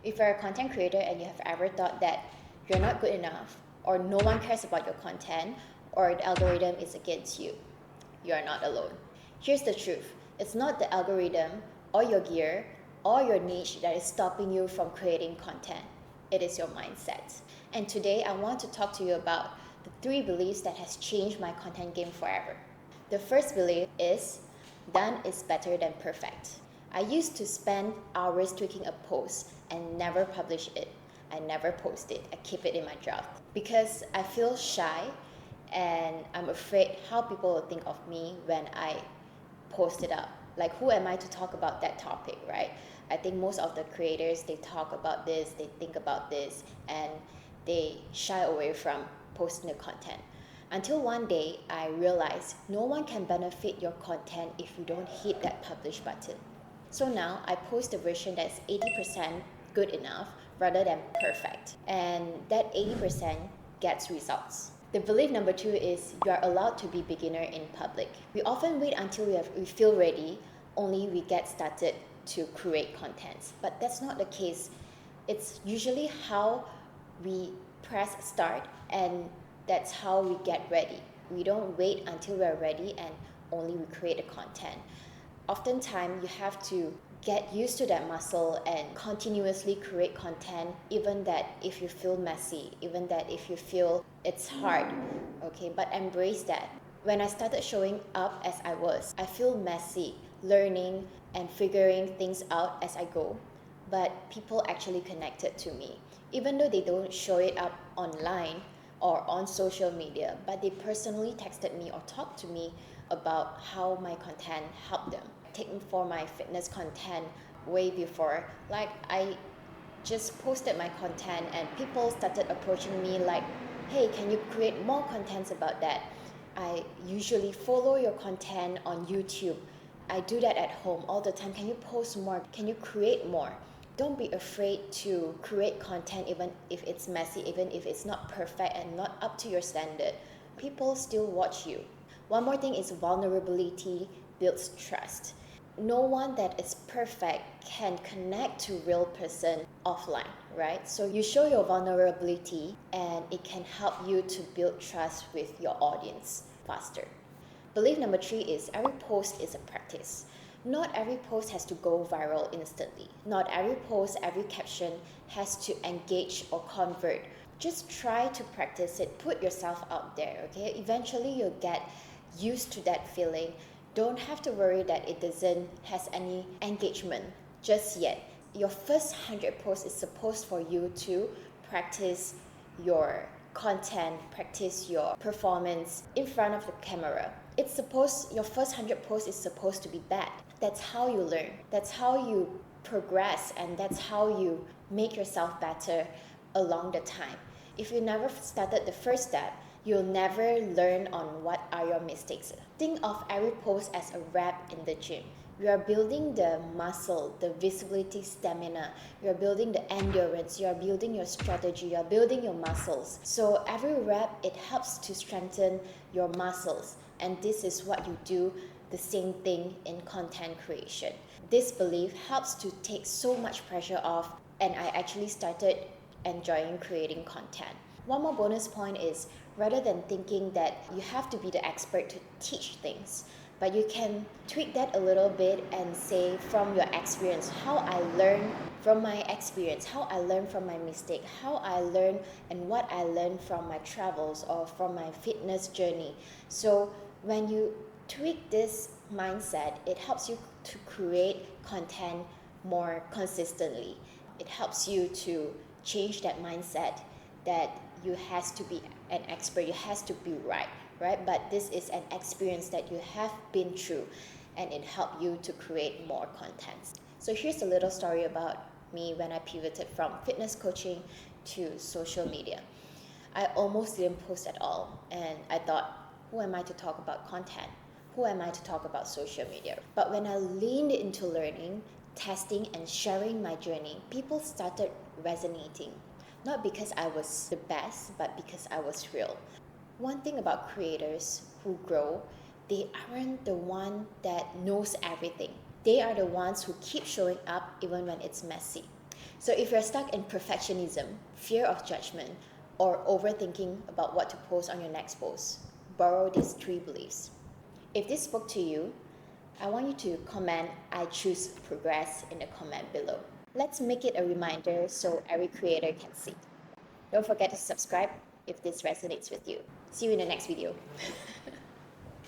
If you're a content creator and you have ever thought that you're not good enough, or no one cares about your content, or the algorithm is against you, you are not alone. Here's the truth. It's not the algorithm or your gear or your niche that is stopping you from creating content. It is your mindset. And today I want to talk to you about the 3 beliefs that has changed my content game forever. The first belief is done is better than perfect. I used to spend hours tweaking a post and never publish it. I never post it. I keep it in my draft because I feel shy and I'm afraid how people will think of me when I post it up. Like, who am I to talk about that topic, right? I think most of the creators, they talk about this, they think about this, and they shy away from posting the content. Until one day, I realized no one can benefit your content if you don't hit that publish button. So now I post a version that's 80% good enough rather than perfect. And that 80% gets results. The belief number 2 is you are allowed to be beginner in public. We often wait until we feel ready, only we get started to create contents. But that's not the case. It's usually how we press start, and that's how we get ready. We don't wait until we're ready and only we create the content. Oftentimes, you have to get used to that muscle and continuously create content, even that if you feel messy, even that if you feel it's hard, okay? But embrace that. When I started showing up as I feel messy, learning and figuring things out as I go, but people actually connected to me. Even though they don't show it up online or on social media, but they personally texted me or talked to me about how my content helped them. Taking for my fitness content way before, like I just posted my content and people started approaching me like, hey, can you create more contents about that? I usually follow your content on YouTube. I do that at home all the time. Can you post more? Can you create more? Don't be afraid to create content even if it's messy, even if it's not perfect and not up to your standard. People still watch you. One more thing is vulnerability builds trust. No one that is perfect can connect to real person offline, right? So you show your vulnerability and it can help you to build trust with your audience faster. Belief number 3 is every post is a practice. Not every post has to go viral instantly. Not every post, every caption has to engage or convert. Just try to practice it. Put yourself out there, okay? Eventually you'll get used to that feeling. Don't have to worry that it doesn't has any engagement just yet. Your first 100 posts is supposed for you to practice your content, practice your performance in front of the camera. Your first 100 posts is supposed to be bad. That's how you learn. That's how you progress, and that's how you make yourself better along the time. If you never started the first step, you'll never learn on what are your mistakes. Think of every post as a rep in the gym. You are building the muscle, the visibility, stamina. You are building the endurance. You are building your strategy. You are building your muscles. So every rep, it helps to strengthen your muscles. And this is what you do, the same thing in content creation. This belief helps to take so much pressure off, and I actually started enjoying creating content. One more bonus point is, rather than thinking that you have to be the expert to teach things, but you can tweak that a little bit and say from your experience, how I learned from my experience, how I learned from my mistake, how I learned and what I learned from my travels or from my fitness journey. So when you tweak this mindset, it helps you to create content more consistently. It helps you to change that mindset that you has to be an expert, you has to be right? But this is an experience that you have been through, and it helped you to create more content. So here's a little story about me when I pivoted from fitness coaching to social media. I almost didn't post at all, and I thought, who am I to talk about content? Who am I to talk about social media? But when I leaned into learning, testing, and sharing my journey, people started resonating. Not because I was the best, but because I was real. One thing about creators who grow, they aren't the one that knows everything. They are the ones who keep showing up even when it's messy. So if you're stuck in perfectionism, fear of judgment, or overthinking about what to post on your next post, borrow these 3 beliefs. If this spoke to you, I want you to comment "I choose progress" in the comment below. Let's make it a reminder so every creator can see. Don't forget to subscribe if this resonates with you. See you in the next video.